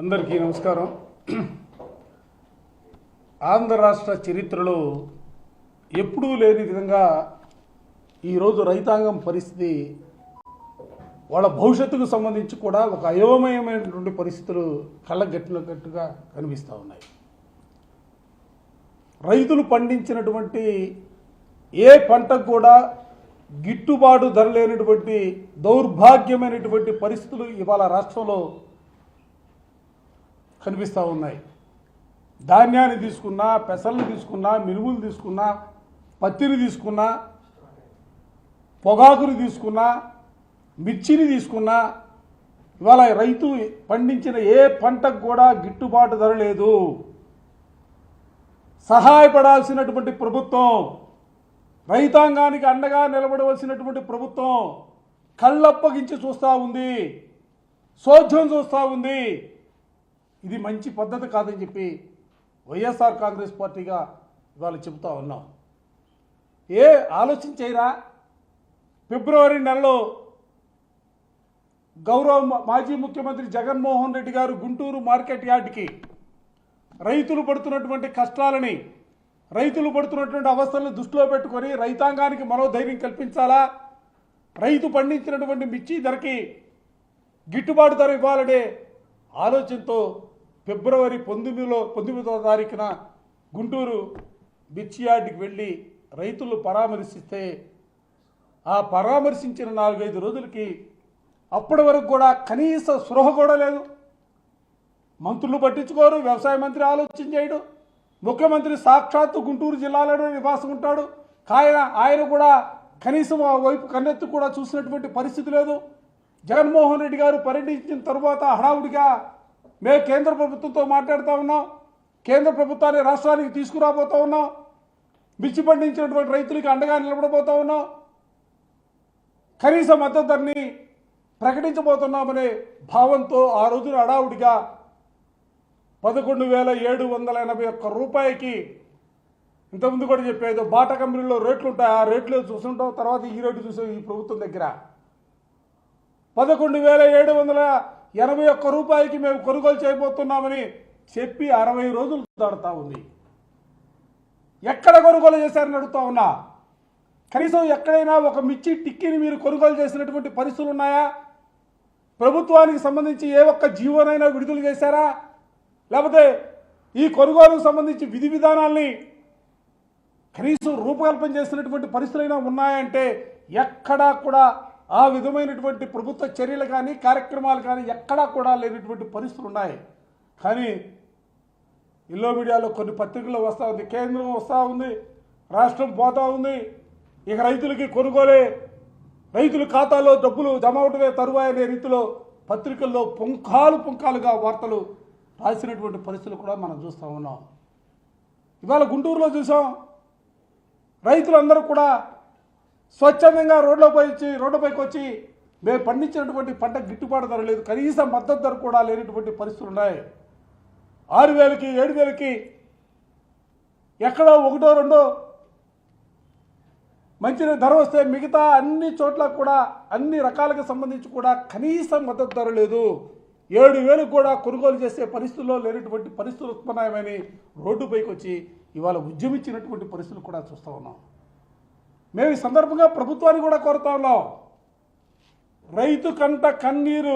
అందరికీ నమస్కారం. ఆంధ్ర రాష్ట్ర చరిత్రలో ఎప్పుడూ లేని విధంగా ఈరోజు రైతాంగం పరిస్థితి వాళ్ళ భవిష్యత్తుకు సంబంధించి కూడా ఒక అయోమయమైనటువంటి పరిస్థితులు కళ్ళగట్టినట్టుగా కనిపిస్తూ ఉన్నాయి. రైతులు పండించినటువంటి ఏ పంటకు కూడా గిట్టుబాటు ధర లేనటువంటి దౌర్భాగ్యమైనటువంటి పరిస్థితులు ఇవాళ రాష్ట్రంలో కనిపిస్తూ ఉన్నాయి. ధాన్యాన్ని తీసుకున్నా, పెసలను తీసుకున్నా, మినుములు తీసుకున్నా, పత్తిని తీసుకున్నా, పొగాకుని తీసుకున్నా, మిర్చిని తీసుకున్నా, ఇవాళ రైతు పండించిన ఏ పంటకు కూడా గిట్టుబాటు ధర లేదు. సహాయపడాల్సినటువంటి ప్రభుత్వం, రైతాంగానికి అండగా నిలబడవలసినటువంటి ప్రభుత్వం కళ్ళప్పగించి చూస్తూ ఉంది, సోధ్యం చూస్తూ ఉంది. ఇది మంచి పద్ధతి కాదని చెప్పి వైఎస్ఆర్ కాంగ్రెస్ పార్టీగా ఇవాళ చెబుతూ ఉన్నాం. ఆలోచన చేయరా? ఫిబ్రవరి నెలలో గౌరవ మాజీ ముఖ్యమంత్రి జగన్మోహన్ రెడ్డి గారు గుంటూరు మార్కెట్ యార్డ్కి రైతులు పడుతున్నటువంటి కష్టాలని, రైతులు పడుతున్నటువంటి అవస్థలను దృష్టిలో పెట్టుకొని రైతాంగానికి మనోధైర్యం కల్పించాలా, రైతు పండించినటువంటి మిర్చి ధరకి గిట్టుబాటు ధర ఇవ్వాలనే ఆలోచనతో ఫిబ్రవరి 19వ తారీఖున గుంటూరు మిర్చి యార్డ్కి వెళ్ళి రైతులు పరామర్శిస్తే ఆ పరామర్శించిన 4-5 రోజులకి అప్పటి వరకు కూడా కనీస స్పృహ కూడా లేదు. మంత్రులు పట్టించుకోరు, వ్యవసాయ మంత్రి ఆలోచన చేయడు, ముఖ్యమంత్రి సాక్షాత్తు గుంటూరు జిల్లాలోనే నివాసం ఉంటాడు. ఆయన కూడా కనీసం ఆ వైపు కన్నెత్తి కూడా చూసినటువంటి పరిస్థితి లేదు. జగన్మోహన్ రెడ్డి గారు పర్యటించిన తరువాత హడావుడిగా మేము కేంద్ర ప్రభుత్వంతో మాట్లాడుతూ ఉన్నాం, కేంద్ర ప్రభుత్వాన్ని రాష్ట్రానికి తీసుకురాబోతూ ఉన్నాం, మిర్చి పండించినటువంటి రైతులకి అండగా నిలబడబోతూ ఉన్నాం, కనీస మద్దతు ధరని ప్రకటించబోతున్నామనే భావంతో ఆ రోజున హడావుడిగా 11,781 రూపాయకి, ఇంతకుముందు కూడా చెప్పేది బాటా కంపెనీలో రేట్లు ఉంటాయి, ఆ రేట్లు చూస్తుంటాం. తర్వాత ఈ రేటు చూసాం ఈ ప్రభుత్వం దగ్గర 11,781 రూపాయకి మేము కొనుగోలు చేయబోతున్నామని చెప్పి 60 రోజులు దాడుతూ ఉంది. ఎక్కడ కొనుగోలు చేశారని అడుగుతా ఉన్నా. కనీసం ఎక్కడైనా ఒక మిర్చి టిక్కీని మీరు కొనుగోలు చేసినటువంటి పరిస్థితులు ఉన్నాయా? ప్రభుత్వానికి సంబంధించి ఏ ఒక్క జీవోనైనా విడుదల చేశారా? లేకపోతే ఈ కొనుగోలుకు సంబంధించి విధి విధానాల్ని కనీసం రూపకల్పన చేసినటువంటి పరిస్థితులైనా ఉన్నాయంటే ఎక్కడా కూడా ఆ విధమైనటువంటి ప్రభుత్వ చర్యలు కానీ కార్యక్రమాలు కానీ ఎక్కడా కూడా లేనటువంటి పరిస్థితులు ఉన్నాయి. కానీ ఇల్లో మీడియాలో కొన్ని పత్రికల్లో వస్తూ ఉంది, కేంద్రం వస్తూ ఉంది, రాష్ట్రం పోతూ ఉంది, ఇక రైతులకి కొనుగోలే, రైతుల ఖాతాలో డబ్బులు జమ అవటమే తరువాయి అనే రీతిలో పత్రికల్లో పుంఖాలుగా వార్తలు రాసినటువంటి పరిస్థితులు కూడా మనం చూస్తూ ఉన్నాం. ఇవాళ గుంటూరులో చూసాం, రైతులందరూ కూడా స్వచ్ఛందంగా రోడ్లపైకి వచ్చి మేము పండించినటువంటి పంట గిట్టుబాటు ధర లేదు, కనీస మద్దతు ధర కూడా లేనటువంటి పరిస్థితులు ఉన్నాయి. 6,000కి 7,000కి ఎక్కడో 1-2 మంచి ధర వస్తే మిగతా అన్ని చోట్ల కూడా అన్ని రకాలకు సంబంధించి కూడా కనీస మద్దతు ధర లేదు. 7,000 కూడా కొనుగోలు చేసే పరిస్థితుల్లో లేనటువంటి పరిస్థితులు ఉత్పన్నమని రోడ్డుపైకి వచ్చి ఇవాళ ఉద్యమించినటువంటి పరిస్థితులు కూడా చూస్తూ ఉన్నాం. మేము ఈ సందర్భంగా ప్రభుత్వాన్ని కూడా కోరుతా ఉన్నాం, రైతు కంట కన్నీరు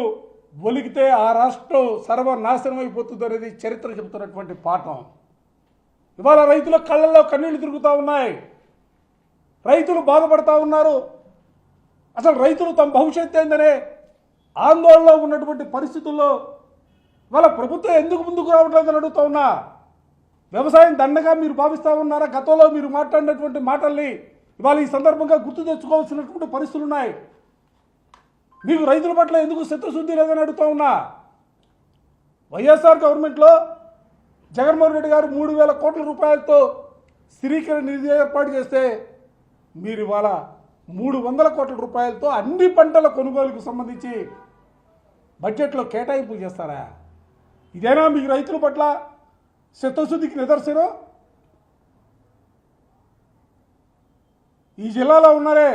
ఒలిగితే ఆ రాష్ట్రం సర్వనాశనం అయిపోతుంది అనేది చరిత్ర చెబుతున్నటువంటి పాఠం. ఇవాళ రైతుల కళ్ళల్లో కన్నీళ్లు తిరుగుతూ ఉన్నాయి, రైతులు బాధపడతా ఉన్నారు. అసలు రైతులు తమ భవిష్యత్తు ఏందనే ఆందోళనలో ఉన్నటువంటి పరిస్థితుల్లో ఇవాళ ప్రభుత్వం ఎందుకు ముందుకు రావట్లేదని అడుగుతా ఉన్నా. వ్యవసాయం దండగా మీరు భావిస్తూ ఉన్నారా? గతంలో మీరు మాట్లాడినటువంటి మాటల్ని ఇవాళ ఈ సందర్భంగా గుర్తు తెచ్చుకోవాల్సినటువంటి పరిస్థితులు ఉన్నాయి. మీకు రైతుల పట్ల ఎందుకు చిత్తశుద్ధి లేదని అడుగుతా ఉన్నా. వైఎస్ఆర్ గవర్నమెంట్లో జగన్మోహన్ రెడ్డి గారు 3,000 కోట్ల రూపాయలతో స్థిరీకరణ నిధి ఏర్పాటు చేస్తే మీరు ఇవాళ 300 కోట్ల రూపాయలతో అన్ని పంటల కొనుగోలుకు సంబంధించి బడ్జెట్లో కేటాయింపు చేస్తారా? ఇదేనా మీకు రైతుల పట్ల చిత్తశుద్ధికి నిదర్శనం? ఈ జిల్లాలో ఉన్నారే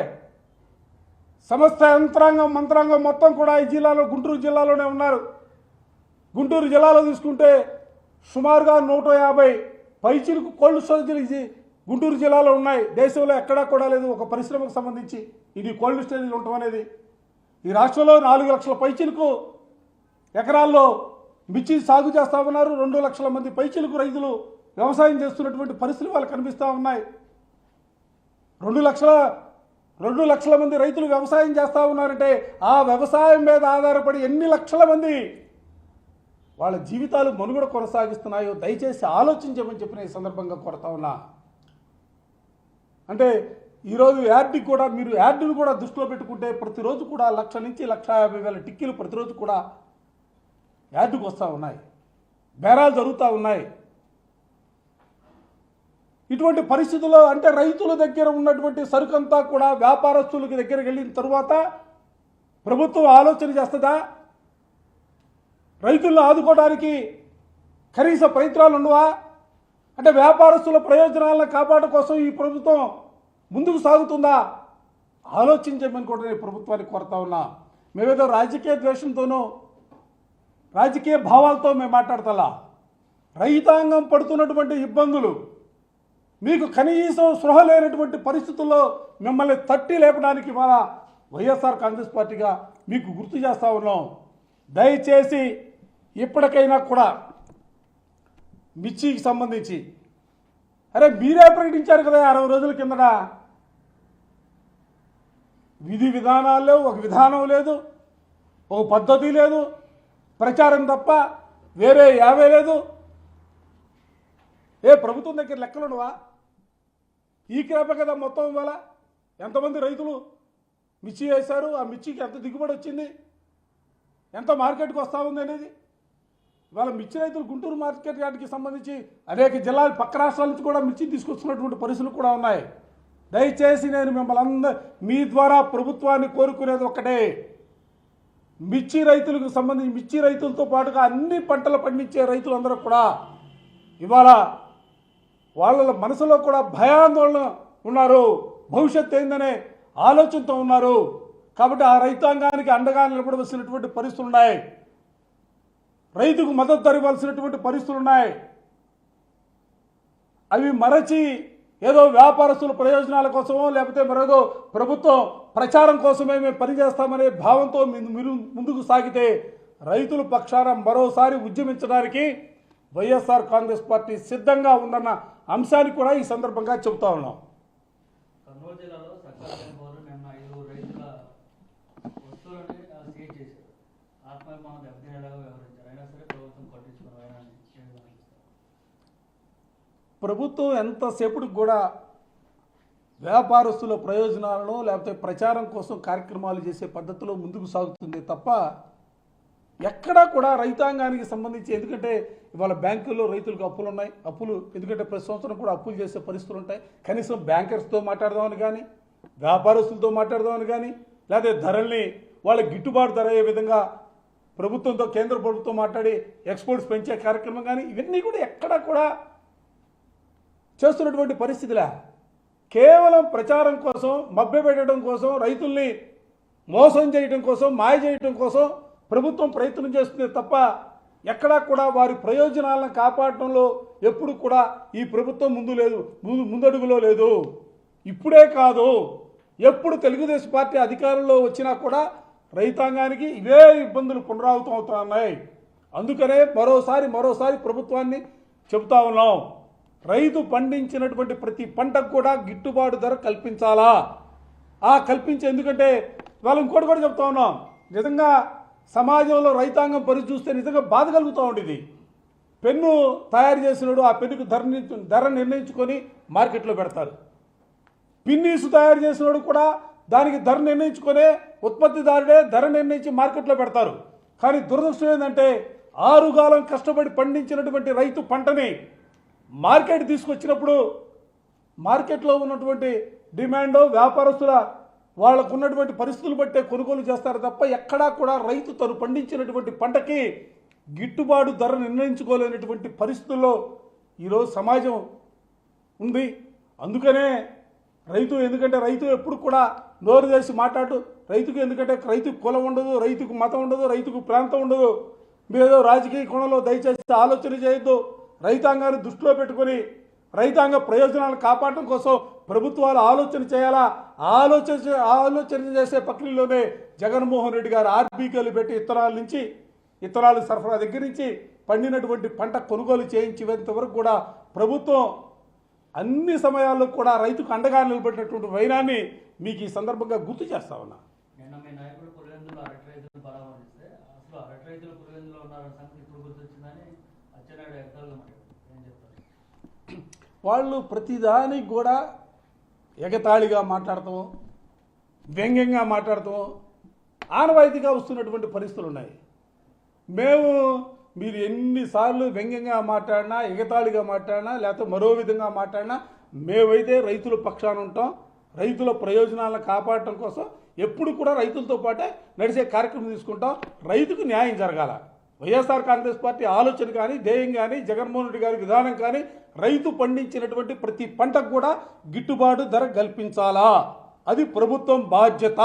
సమస్త యంత్రాంగం మంత్రాంగం మొత్తం కూడా ఈ జిల్లాలో గుంటూరు జిల్లాలోనే ఉన్నారు. గుంటూరు జిల్లాలో తీసుకుంటే సుమారుగా 150 పైచిలకు కోల్డ్ స్టోరేజ్ గుంటూరు జిల్లాలో ఉన్నాయి. దేశంలో ఎక్కడా కూడా లేదు ఒక పరిశ్రమకు సంబంధించి ఇది కోల్డ్ స్టోరేజ్ ఉండటం అనేది. ఈ రాష్ట్రంలో 4 లక్షల పైచిలకు ఎకరాల్లో మిర్చి సాగు చేస్తూ ఉన్నారు. 2 లక్షల మంది పైచిలకు రైతులు వ్యవసాయం చేస్తున్నటువంటి పరిస్థితులు వాళ్ళకి కనిపిస్తూ ఉన్నాయి. 2 లక్షల మంది రైతులు వ్యవసాయం చేస్తూ ఉన్నారంటే ఆ వ్యవసాయం మీద ఆధారపడి ఎన్ని లక్షల మంది వాళ్ళ జీవితాలు మనుగడ కొనసాగిస్తున్నాయో దయచేసి ఆలోచించమని చెప్పిన ఈ సందర్భంగా కోరుతా ఉన్నా. అంటే ఈరోజు యాడ్కి కూడా మీరు యాడ్ను కూడా దృష్టిలో పెట్టుకుంటే ప్రతిరోజు కూడా 1,00,000 నుంచి 1,50,000 టిక్కీలు ప్రతిరోజు కూడా యాడ్కి వస్తూ ఉన్నాయి, బేరాలు జరుగుతూ ఉన్నాయి. ఇటువంటి పరిస్థితుల్లో అంటే రైతుల దగ్గర ఉన్నటువంటి సరుకంతా కూడా వ్యాపారస్తులకి దగ్గరికి వెళ్ళిన తరువాత ప్రభుత్వం ఆలోచన చేస్తుందా? రైతులను ఆదుకోవడానికి కనీస ప్రయత్నాలు ఉండవా? అంటే వ్యాపారస్తుల ప్రయోజనాలను కాపాడడం కోసం ఈ ప్రభుత్వం ముందుకు సాగుతుందా? ఆలోచించమని కూడా నేను ప్రభుత్వాన్ని కోరుతా ఉన్నా. మేమేదో రాజకీయ ద్వేషంతోనో రాజకీయ భావాలతో మేము మాట్లాడతలా. రైతాంగం పడుతున్నటువంటి ఇబ్బందులు మీకు కనీసం స్పృహ లేనటువంటి పరిస్థితుల్లో మిమ్మల్ని తట్టి లేపడానికి మన వైఎస్ఆర్ కాంగ్రెస్ పార్టీగా మీకు గుర్తు చేస్తూ ఉన్నాం. దయచేసి ఇప్పటికైనా కూడా మిర్చికి సంబంధించి మీరే ప్రకటించారు కదా 60 రోజుల కిందట. విధి విధానాలు లేవు, ఒక విధానం లేదు, ఒక పద్ధతి లేదు, ప్రచారం తప్ప వేరే యావే లేదు. ప్రభుత్వం దగ్గర లెక్కలు ఉండవా? ఈ క్రాపే కదా మొత్తం ఇవాళ ఎంతమంది రైతులు మిర్చి వేశారు, ఆ మిర్చికి ఎంత దిగుబడి వచ్చింది, ఎంత మార్కెట్కి వస్తూ ఉంది అనేది. ఇవాళ మిర్చి రైతులు గుంటూరు మార్కెట్ యార్డ్కి సంబంధించి అనేక జిల్లాలు పక్క రాష్ట్రాల నుంచి కూడా మిర్చి తీసుకొస్తున్నటువంటి పరిస్థితులు కూడా ఉన్నాయి. దయచేసి నేను మిమ్మల్ని మీ ద్వారా ప్రభుత్వాన్ని కోరుకునేది ఒకటే, మిర్చి రైతులకు సంబంధించి మిర్చి రైతులతో పాటుగా అన్ని పంటలు పండించే రైతులందరూ కూడా ఇవాళ వాళ్ళ మనసులో కూడా భయాందోళన ఉన్నారు, భవిష్యత్తు ఏందనే ఆలోచనతో ఉన్నారు. కాబట్టి ఆ రైతాంగానికి అండగా నిలబడవలసినటువంటి పరిస్థితులు ఉన్నాయి, రైతుకు మద్దతు ధర ఇవ్వాల్సినటువంటి పరిస్థితులు ఉన్నాయి. అవి మరచి ఏదో వ్యాపారస్తుల ప్రయోజనాల కోసమో లేకపోతే మరేదో ప్రభుత్వం ప్రచారం కోసమే మేము పనిచేస్తామనే భావంతో మీరు ముందుకు సాగితే రైతుల పక్షాన మరోసారి ఉద్యమించడానికి వైఎస్ఆర్ కాంగ్రెస్ పార్టీ సిద్ధంగా ఉందన్న అంశాన్ని కూడా ఈ సందర్భంగా చెబుతా ఉన్నాం. కర్నూలు జిల్లాలో సర్కారు పౌరులు నిన్న 5 రైతుల వస్తువులని సీజ్ చేశారు. ఆత్మాభిమానం దెబ్బతినేలాగా వ్యవహరించారు. అయినా సరే ప్రభుత్వం పట్టించుకున్నారు. ప్రభుత్వం ఎంతసేపటికి కూడా వ్యాపారస్తుల ప్రయోజనాలను లేకపోతే ప్రచారం కోసం కార్యక్రమాలు చేసే పద్ధతిలో ముందుకు సాగుతుంది తప్ప ఎక్కడా కూడా రైతాంగానికి సంబంధించి, ఎందుకంటే ఇవాళ బ్యాంకుల్లో రైతులకు అప్పులు ఉన్నాయి, అప్పులు ఎందుకంటే ప్రతి సంవత్సరం కూడా అప్పులు చేసే పరిస్థితులు ఉంటాయి. కనీసం బ్యాంకర్స్తో మాట్లాడదామని కానీ వ్యాపారస్తులతో మాట్లాడదామని కానీ లేకపోతే ధరల్ని వాళ్ళ గిట్టుబాటు ధర అయ్యే విధంగా ప్రభుత్వంతో కేంద్ర ప్రభుత్వం మాట్లాడి ఎక్స్పోర్ట్స్ పెంచే కార్యక్రమం కానీ ఇవన్నీ కూడా ఎక్కడా కూడా చేస్తున్నటువంటి పరిస్థితిలా కేవలం ప్రచారం కోసం, మభ్యపెట్టడం కోసం, రైతుల్ని మోసం చేయడం కోసం, మాయ చేయడం కోసం ప్రభుత్వం ప్రయత్నం చేస్తుంది తప్ప ఎక్కడా కూడా వారి ప్రయోజనాలను కాపాడటంలో ఎప్పుడు కూడా ఈ ప్రభుత్వం ముందడుగులో లేదు. ఇప్పుడే కాదు, ఎప్పుడు తెలుగుదేశం పార్టీ అధికారంలో వచ్చినా కూడా రైతాంగానికి ఇవే ఇబ్బందులు పునరావృతం అవుతున్నాయి. అందుకనే మరోసారి ప్రభుత్వాన్ని చెబుతా ఉన్నాం, రైతు పండించినటువంటి ప్రతి పంటకు కూడా గిట్టుబాటు ధర కల్పించాలా. కల్పించే, ఎందుకంటే వాళ్ళు ఇంకోటి కూడా చెప్తా ఉన్నాం, నిజంగా సమాజంలో రైతాంగం పరిస్థితి చూస్తే నిజంగా బాధ కలుగుతూ ఉండేది. పెన్ను తయారు చేసినాడు, ఆ పెన్నుకు ధర నిర్ణయించుకొని మార్కెట్లో పెడతారు. పిన్నీసు తయారు చేసినాడు కూడా దానికి ధర నిర్ణయించుకునే ఉత్పత్తిదారుడే ధర నిర్ణయించి మార్కెట్లో పెడతారు. కానీ దురదృష్టం ఏంటంటే 6 కాలం కష్టపడి పండించినటువంటి రైతు పంటని మార్కెట్ తీసుకొచ్చినప్పుడు మార్కెట్లో ఉన్నటువంటి డిమాండ్ వ్యాపారస్తుల వాళ్ళకు ఉన్నటువంటి పరిస్థితులు బట్టే కొనుగోలు చేస్తారు తప్ప ఎక్కడా కూడా రైతు తను పండించినటువంటి పంటకి గిట్టుబాటు ధర నిర్ణయించుకోలేనటువంటి పరిస్థితుల్లో ఈరోజు సమాజం ఉంది. అందుకనే ఎందుకంటే రైతు ఎప్పుడు కూడా నోరు చేసి మాట్లాడు, ఎందుకంటే రైతుకు కులం ఉండదు, రైతుకు మతం ఉండదు, రైతుకు ప్రాంతం ఉండదు. మీరేదో రాజకీయ కోణంలో దయచేసి ఆలోచన చేయొద్దు. రైతాంగాన్ని దృష్టిలో పెట్టుకొని రైతాంగ ప్రయోజనాలను కాపాడటం కోసం ప్రభుత్వాలు ఆలోచన చేయాలా. ఆలోచన చేసే ప్రక్రియలోనే జగన్మోహన్ రెడ్డి గారు ఆర్బీకేలు పెట్టి ఇత్తనాల నుంచి ఇత్తనాలు సరఫరా దగ్గర నుంచి పండినటువంటి పంట కొనుగోలు చేయించేంత వరకు కూడా ప్రభుత్వం అన్ని సమయాల్లో కూడా రైతుకు అండగా నిలబడినటువంటి వైనాన్ని మీకు ఈ సందర్భంగా గుర్తు చేస్తా ఉన్నా. నిన్న మీ నాయకుడు పులివెందులు అరటి రైతులు పరామర్శిస్తే అసలు అరటి రైతులు పులివెందులో ఉన్నారన్న సంగతి ఇప్పుడు గుర్తొచ్చిందని అచ్చెన్నాయుడు ఎక్కలుగా మాట్లాడారు. ఏం చెప్తారు? వాళ్ళు ప్రతిదానికి కూడా ఎగతాళిగా మాట్లాడతాం, వ్యంగ్యంగా మాట్లాడతాం ఆనవాయితీగా వస్తున్నటువంటి పరిస్థితులు ఉన్నాయి. మీరు ఎన్నిసార్లు వ్యంగ్యంగా మాట్లాడినా, ఎగతాళిగా మాట్లాడినా, లేకపోతే మరో విధంగా మాట్లాడినా మేమైతే రైతుల పక్షాన ఉంటాం. రైతుల ప్రయోజనాలను కాపాడటం కోసం ఎప్పుడు కూడా రైతులతో పాటే నడిచే కార్యక్రమం తీసుకుంటాం. రైతుకు న్యాయం జరగాల. వైఎస్ఆర్ కాంగ్రెస్ పార్టీ ఆలోచన కానీ, ధ్యేయం కానీ, జగన్మోహన్ రెడ్డి గారి విధానం కానీ రైతు పండించినటువంటి ప్రతి పంటకు కూడా గిట్టుబాటు ధర కల్పించాలా. అది ప్రభుత్వం బాధ్యత.